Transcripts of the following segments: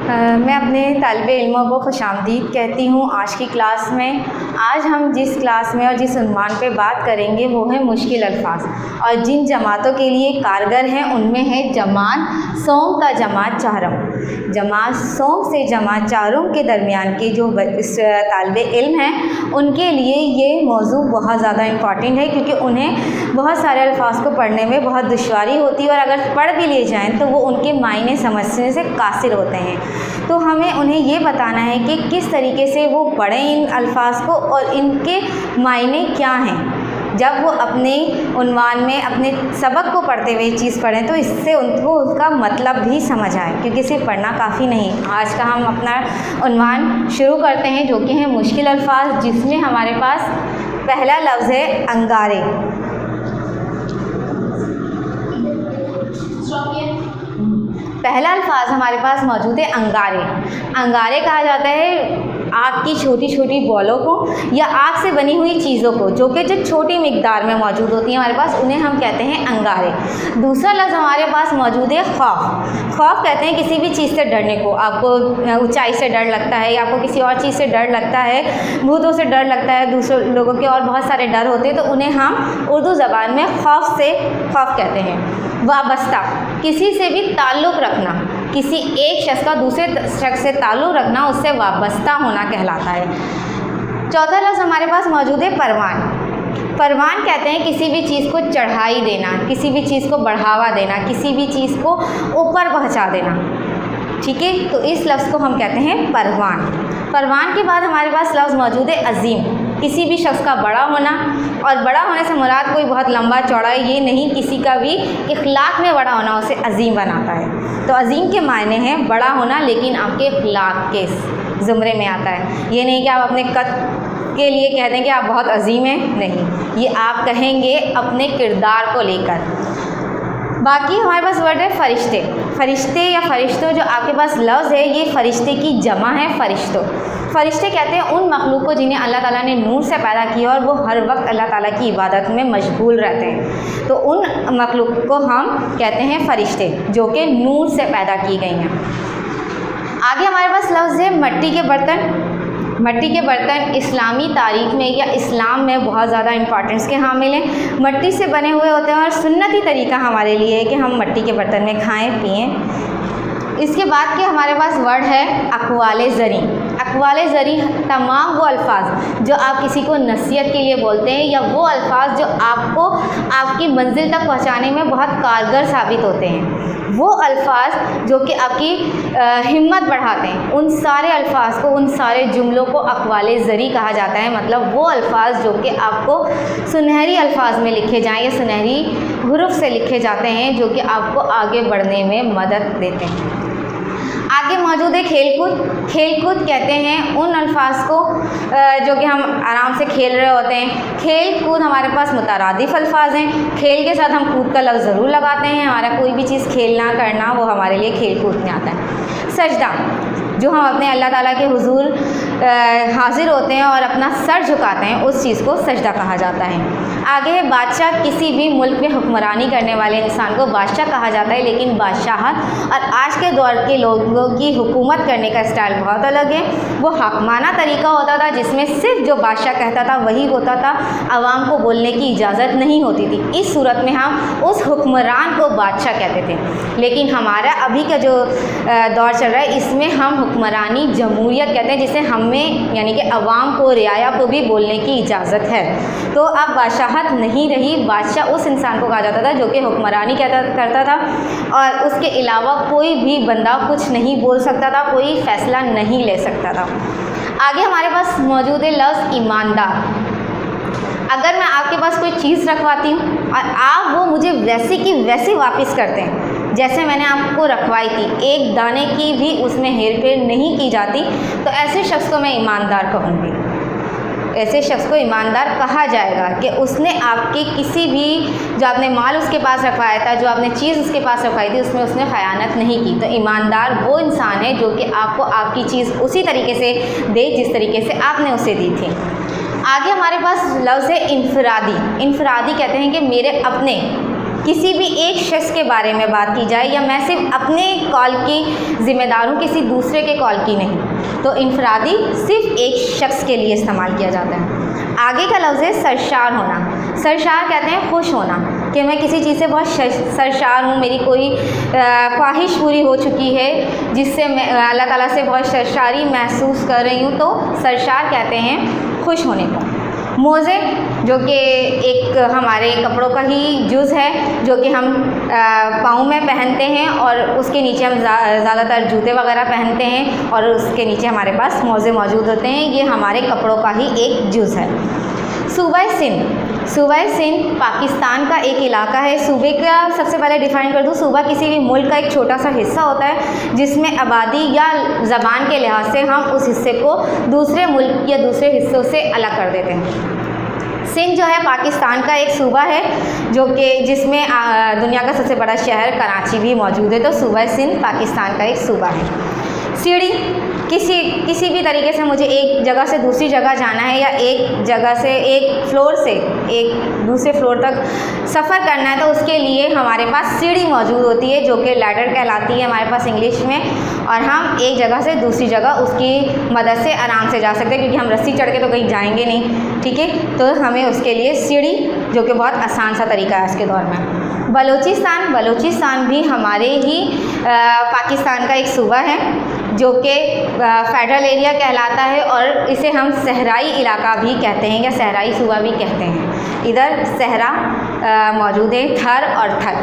मैं अपने तालिबे इल्मों को खुशामदीद कहती हूँ आज की क्लास में। आज हम जिस क्लास में और जिस उन्वान पे बात करेंगे वो है मुश्किल अल्फाज, और जिन जमातों के लिए कारगर हैं उनमें है जमात सौम का जमात चाहरम। जमात सौम से जमात चाहरम के दरमियान के जो तालिबे इल्म हैं उनके लिए ये मौजू बहुत ज़्यादा इम्पॉर्टेंट है, क्योंकि उन्हें बहुत सारे अल्फाज को पढ़ने में बहुत दुश्वारी होती है और अगर पढ़ भी लिए जाएँ तो वो उनके मायने समझने से कासिर होते हैं। तो हमें उन्हें ये बताना है कि किस तरीके से वो पढ़ें इन अल्फाज को और इनके मायने क्या हैं। जब वो अपने उन्वान में अपने सबक को पढ़ते हुए चीज़ पढ़ें तो इससे उनको उसका मतलब भी समझ आए, क्योंकि सिर्फ पढ़ना काफ़ी नहीं। आज का हम अपना उन्वान शुरू करते हैं जो कि है मुश्किल अल्फाज, जिसमें हमारे पास पहला लफ्ज़ है अंगारे। पहला अल्फाज हमारे पास मौजूद है अंगारे। अंगारे कहा जाता है आग की छोटी छोटी बॉलों को या आग से बनी हुई चीज़ों को जो छोटी मिकदार में मौजूद होती हैं हमारे पास, उन्हें हम कहते हैं अंगारे। दूसरा लफ्ज़ हमारे पास मौजूद है खौफ। खौफ कहते हैं किसी भी चीज़ से डरने को। आपको ऊंचाई से डर लगता है या आपको किसी और चीज़ से डर लगता है, भूतों से डर लगता है, दूसरे लोगों के और बहुत सारे डर होते हैं, तो उन्हें हम उर्दू ज़बान में खौफ से खौफ कहते हैं। वाबस्ता, किसी से भी ताल्लुक़ रखना, किसी एक शख्स का दूसरे शख्स से ताल्लुक़ रखना, उससे वाबस्ता होना कहलाता है। चौथा लफ्ज़ हमारे पास मौजूद है परवान। परवान कहते हैं किसी भी चीज़ को चढ़ाई देना, किसी भी चीज़ को बढ़ावा देना, किसी भी चीज़ को ऊपर पहुंचा देना। ठीक है, तो इस लफ्ज़ को हम कहते हैं परवान। परवान के बाद हमारे पास लफ्ज़ मौजूद है अजीम। किसी भी शख्स का बड़ा होना, और बड़ा होने से मुराद कोई बहुत लंबा चौड़ा ये नहीं, किसी का भी इखलाक में बड़ा होना उसे अजीम बनाता है। तो अजीम के मायने हैं बड़ा होना, लेकिन आपके इखलाक के ज़ुमरे में आता है। ये नहीं कि आप अपने कद के लिए कह दें कि आप बहुत अजीम हैं, नहीं, ये आप कहेंगे अपने किरदार को लेकर। बाकी हमारे पास वर्ड है फ़रिश्ते। फ़रिश्ते या फ़रिश्तों जो आपके पास लफ्ज़ है, ये फ़रिश्ते की जमा है फ़रिश्तों। फ़रिश्ते कहते हैं उन मखलूक को जिन्हें अल्लाह ताला ने नूर से पैदा किया और वो हर वक्त अल्लाह ताला की इबादत में मशगूल रहते हैं। तो उन मखलूक को हम कहते हैं फ़रिश्ते जो कि नूर से पैदा की गई हैं। आगे हमारे पास लफ्ज़ है मट्टी के बर्तन। मट्टी के बर्तन इस्लामी तारीख़ में या इस्लाम में बहुत ज़्यादा इंपॉर्टेंस के हामिल हैं। मट्टी से बने हुए होते हैं और सुन्नती तरीका हमारे लिए है कि हम मट्टी के बर्तन में खाएं पिएं। इसके बाद के हमारे पास वर्ड है अक़वाले ज़री। अक़वाले ज़री तमाम वो अल्फाज जो आप किसी को नसीहत के लिए बोलते हैं या वो अल्फाज जो आपको आपकी मंजिल तक पहुंचाने में बहुत कारगर साबित होते हैं, वो अल्फाज जो कि आपकी हिम्मत बढ़ाते हैं, उन सारे अल्फाज को, उन सारे जुमलों को अक़वाले ज़री कहा जाता है। मतलब वो अल्फाज जो कि आपको सुनहरी अल्फाज में लिखे जाएँ या सुनहरी हुरूफ से लिखे जाते हैं, जो कि आपको आगे बढ़ने में मदद देते हैं। आगे मौजूद है खेलकूद। खेलकूद कहते हैं उन अल्फाज को जो कि हम आराम से खेल रहे होते हैं। खेल कूद हमारे पास मुतरादिफ अल्फाज हैं। खेल के साथ हम कूद का लफ्ज़ ज़रूर लगाते हैं। हमारा कोई भी चीज़ खेलना करना वो हमारे लिए खेल कूद में आता है। सजदा, जो हम अपने अल्लाह ताला के हुजूर हाजिर होते हैं और अपना सर झुकाते हैं, उस चीज़ को सजदा कहा जाता है। आगे है बादशाह। किसी भी मुल्क में हुक्मरानी करने वाले इंसान को बादशाह कहा जाता है, लेकिन बादशाहत और आज के दौर के लोगों की हुकूमत करने का स्टाइल बहुत अलग है। वो हकमाना तरीका होता था जिसमें सिर्फ जो बादशाह कहता था वही होता था, आवाम को बोलने की इजाज़त नहीं होती थी। इस सूरत में हम उस हुक्मरान को बादशाह कहते थे। लेकिन हमारा अभी का जो दौर चल रहा है इसमें हम हुक्मरानी जमहूरियत कहते हैं, जिसे हमें यानी कि अवाम को, रियाया को भी बोलने की इजाज़त है। तो अब बादशाहत नहीं रही। बादशाह उस इंसान को कहा जाता था जो कि हुक्मरानी करता था और उसके अलावा कोई भी बंदा कुछ नहीं बोल सकता था, कोई फ़ैसला नहीं ले सकता था। आगे हमारे पास मौजूद है लफ्ज़ ईमानदार। अगर मैं आपके पास कोई चीज़ रखवाती हूँ और आप वो मुझे वैसे की वैसे वापस करते हैं जैसे मैंने आपको रखवाई थी, एक दाने की भी उसमें हेर फेर नहीं की जाती, तो ऐसे शख्स को मैं ईमानदार कहूँगी। ऐसे शख्स को ईमानदार कहा जाएगा कि उसने आपके किसी भी जो आपने माल उसके पास रखवाया था, जो आपने चीज़ उसके पास रखवाई थी, उसमें उसने ख़यानत नहीं की। तो ईमानदार वो इंसान है जो कि आपको आपकी चीज़ उसी तरीके से दे जिस तरीके से आपने उसे दी थी। आगे हमारे पास लफ्ज़ है इनफरादी। इनफरादी कहते हैं कि मेरे अपने किसी भी एक शख्स के बारे में बात की जाए या मैं सिर्फ अपने कॉल की ज़िम्मेदार हूँ, किसी दूसरे के कॉल की नहीं, तो इनफरादी सिर्फ एक शख्स के लिए इस्तेमाल किया जाता है। आगे का लफ्ज़ है सरशार होना। सरशार कहते हैं खुश होना, कि मैं किसी चीज़ से बहुत सरशार हूँ, मेरी कोई ख्वाहिश पूरी हो चुकी है जिससे मैं अल्लाह ताला से बहुत सरशारी महसूस कर रही हूँ, तो सरशार कहते हैं खुश होने को। मोज़े जो कि एक हमारे कपड़ों का ही जुज़ है, जो कि हम पाँव में पहनते हैं और उसके नीचे हम ज़्यादातर जूते वगैरह पहनते हैं और उसके नीचे हमारे पास मोज़े मौजूद होते हैं। ये हमारे कपड़ों का ही एक जुज़ है। सूबा सिंध। सूबा सिंध पाकिस्तान का एक इलाका है। सूबे का सबसे पहले डिफ़ाइन कर दूँ, सूबा किसी भी मुल्क का एक छोटा सा हिस्सा होता है जिसमें आबादी या ज़बान के लिहाज से हम उस हिस्से को दूसरे मुल्क या दूसरे हिस्सों से अलग कर देते हैं। सिंध जो है पाकिस्तान का एक सूबा है जो कि जिसमें दुनिया का सबसे बड़ा शहर कराची भी मौजूद है, तो सूबा सिंध पाकिस्तान का एक सूबा है। सीढ़ी, किसी भी तरीके से मुझे एक जगह से दूसरी जगह जाना है या एक जगह से एक फ्लोर से एक दूसरे फ्लोर तक सफ़र करना है, तो उसके लिए हमारे पास सीढ़ी मौजूद होती है जो कि लैडर कहलाती है हमारे पास इंग्लिश में, और हम एक जगह से दूसरी जगह उसकी मदद से आराम से जा सकते हैं, क्योंकि हम रस्सी चढ़ के तो कहीं जाएंगे नहीं, ठीक है। तो हमें उसके लिए सीढ़ी, जो कि बहुत आसान सा तरीका है आज के दौर में। बलूचिस्तान भी हमारे ही पाकिस्तान का एक सूबा है जो कि फेडरल एरिया कहलाता है और इसे हम सहराई इलाका भी कहते हैं या सहराई सूबा भी कहते हैं। इधर सहरा मौजूद है, थर और थर।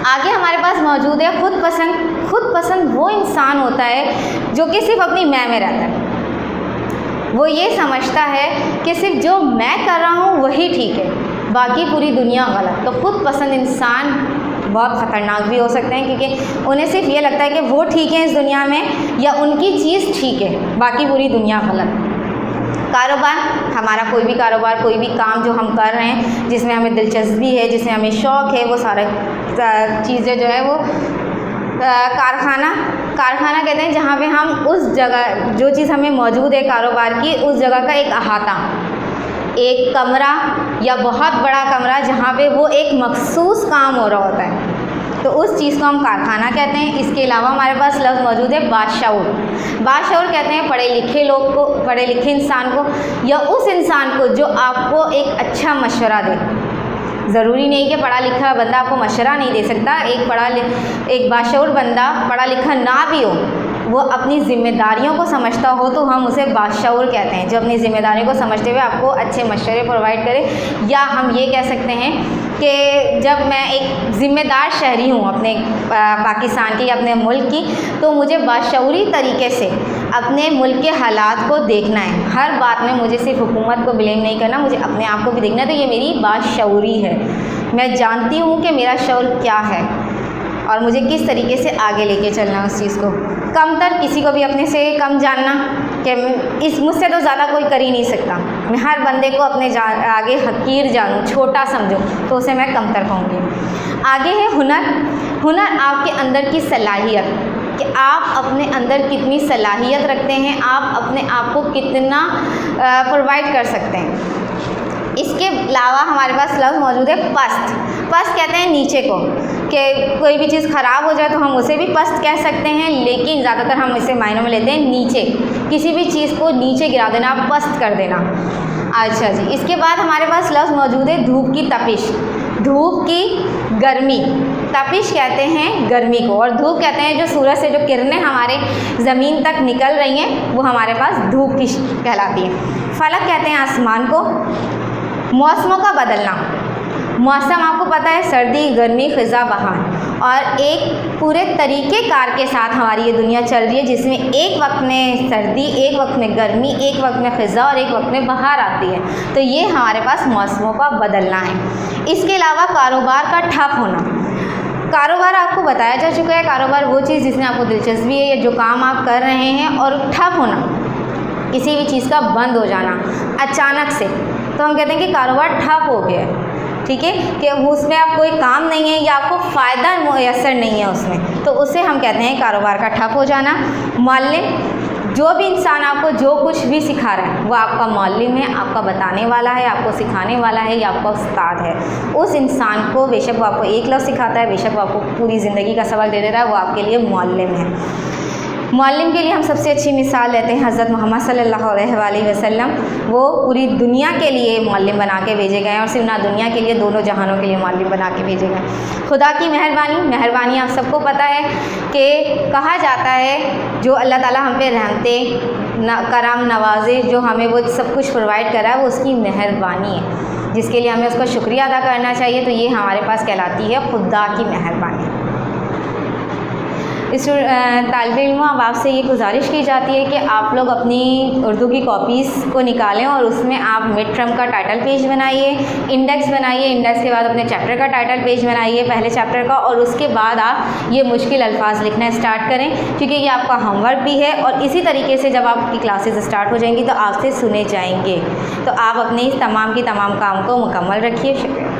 आगे हमारे पास मौजूद है खुद पसंद। खुद पसंद वो इंसान होता है जो कि सिर्फ अपनी मैं में रहता है। वो ये समझता है कि सिर्फ जो मैं कर रहा हूँ वही ठीक है, बाकी पूरी दुनिया गलत। तो खुद पसंद इंसान बहुत ख़तरनाक भी हो सकते हैं, क्योंकि उन्हें सिर्फ ये लगता है कि वो ठीक है इस दुनिया में या उनकी चीज़ ठीक है, बाकी पूरी दुनिया गलत। कारोबार, हमारा कोई भी कारोबार, कोई भी काम जो हम कर रहे हैं जिसमें हमें दिलचस्पी है, जिसमें हमें शौक़ है, वो सारा चीज़ें जो है वो कारखाना कहते हैं, जहाँ पे हम उस जगह जो चीज़ हमें मौजूद है कारोबार की, उस जगह का एक अहाता, एक कमरा या बहुत बड़ा कमरा जहाँ पे वो एक मखसूस काम हो रहा होता है, तो उस चीज़ को हम कारखाना कहते हैं। इसके अलावा हमारे पास लफ्ज़ मौजूद है बाशऊर। बाशऊर कहते हैं पढ़े लिखे लोग को, पढ़े लिखे इंसान को, या उस इंसान को जो आपको एक अच्छा मशवरा दे। ज़रूरी नहीं कि पढ़ा लिखा बंदा आपको मशवरा नहीं दे सकता। एक बाशऊर बंदा पढ़ा लिखा ना भी हो, वो अपनी ज़िम्मेदारियों को समझता हो, तो हम उसे बाशऊर कहते हैं, जो अपनी ज़िम्मेदारियों को समझते हुए आपको अच्छे मशवरे प्रोवाइड करे। या हम ये कह सकते हैं कि जब मैं एक ज़िम्मेदार शहरी हूँ अपने पाकिस्तान की या अपने मुल्क की, तो मुझे बाशऊरी तरीके से अपने मुल्क के हालात को देखना है। हर बात में मुझे सिर्फ हुकूमत को ब्लेम नहीं करना, मुझे अपने आप को भी देखना है। तो ये मेरी बाशऊरी है, मैं जानती हूँ कि मेरा शऊर क्या है और मुझे किस तरीके से आगे लेके चलना उस चीज़ को। कमतर, किसी को भी अपने से कम जानना कि मुझसे तो ज़्यादा कोई कर ही नहीं सकता, मैं हर बंदे को अपने आगे हकीर जानूँ, छोटा समझूँ, तो उसे मैं कमतर कहूँगी। आगे है हुनर आपके अंदर की सलाहियत, कि आप अपने अंदर कितनी सलाहियत रखते हैं, आप अपने आप को कितना प्रोवाइड कर सकते हैं। इसके अलावा हमारे पास लफ्ज़ मौजूद है पस्त। पस्त कहते हैं नीचे को, कि कोई भी चीज़ ख़राब हो जाए तो हम उसे भी पस्त कह सकते हैं, लेकिन ज़्यादातर हम इसे मायनों में लेते हैं नीचे, किसी भी चीज़ को नीचे गिरा देना, पस्त कर देना। अच्छा जी, इसके बाद हमारे पास लफ्ज़ मौजूद है धूप की तपिश। धूप की गर्मी, तपिश कहते हैं गर्मी को, और धूप कहते हैं जो सूरज से जो किरणें हमारे ज़मीन तक निकल रही हैं, वो हमारे पास धूप की कहलाती हैं। फलक कहते हैं आसमान को। मौसमों का बदलना, मौसम आपको पता है सर्दी, गर्मी, ख़िज़ा, बहार, और एक पूरे तरीक़े कार के साथ हमारी ये दुनिया चल रही है, जिसमें एक वक्त में सर्दी, एक वक्त में गर्मी, एक वक्त में ख़िज़ा और एक वक्त में बहार आती है। तो ये हमारे पास मौसमों का बदलना है। इसके अलावा कारोबार का ठप होना। कारोबार आपको बताया जा चुका है, कारोबार वो चीज़ जिसमें आपको दिलचस्पी है या जो काम आप कर रहे हैं, और ठप होना किसी भी चीज़ का बंद हो जाना अचानक से, तो हम कहते हैं कि कारोबार ठप हो गया है, ठीक है, कि उसमें आप कोई काम नहीं है या आपको फ़ायदा मुयस्सर नहीं है उसमें, तो उसे हम कहते हैं कारोबार का ठप हो जाना। मुअल्लिम, जो भी इंसान आपको जो कुछ भी सिखा रहा है वो आपका मौल्लिम है, आपका बताने वाला है, आपको सिखाने वाला है, या आपका उस्ताद है। उस इंसान को बेशक वो आपको एक लफ्ज़ सिखाता है, बेशक वो आपको पूरी ज़िंदगी का सबक दे देता है, वो आपके लिए मौल्लिम है। मौल्लिम के लिए हम सबसे अच्छी मिसाल लेते हैं हज़रत मोहम्मद सल्लल्लाहु अलैहि वसल्लम। वो पूरी दुनिया के लिए मौल्लिम बना के भेजे गए और सिर्फ ना दुनिया के लिए, दोनों जहानों के लिए मौल्लिम बना के भेजे गए। खुदा की मेहरबानी आप सबको पता है कि कहा जाता है जो अल्लाह ताला हम पे रहमतें करम नवाजे, जो हमें वो सब कुछ प्रोवाइड करा है, वो उसकी मेहरबानी है, जिसके लिए हमें उसका शुक्रिया अदा करना चाहिए। तो ये हमारे पास कहलाती है खुदा की मेहरबानी। इस तालिब इल्मों, अब आपसे ये गुजारिश की जाती है कि आप लोग अपनी उर्दू की कॉपीज़ को निकालें और उसमें आप मिड टर्म का टाइटल पेज बनाइए, इंडेक्स बनाइए, इंडेक्स के बाद अपने चैप्टर का टाइटल पेज बनाइए, पहले चैप्टर का, और उसके बाद आप ये मुश्किल अल्फाज लिखना स्टार्ट करें, क्योंकि ये आपका होमवर्क भी है। और इसी तरीके से जब आपकी क्लासेस स्टार्ट हो जाएंगी तो आपसे सुने जाएंगे। तो आप अपने इस तमाम की तमाम काम को मुकम्मल रखिए। शुक्रिया।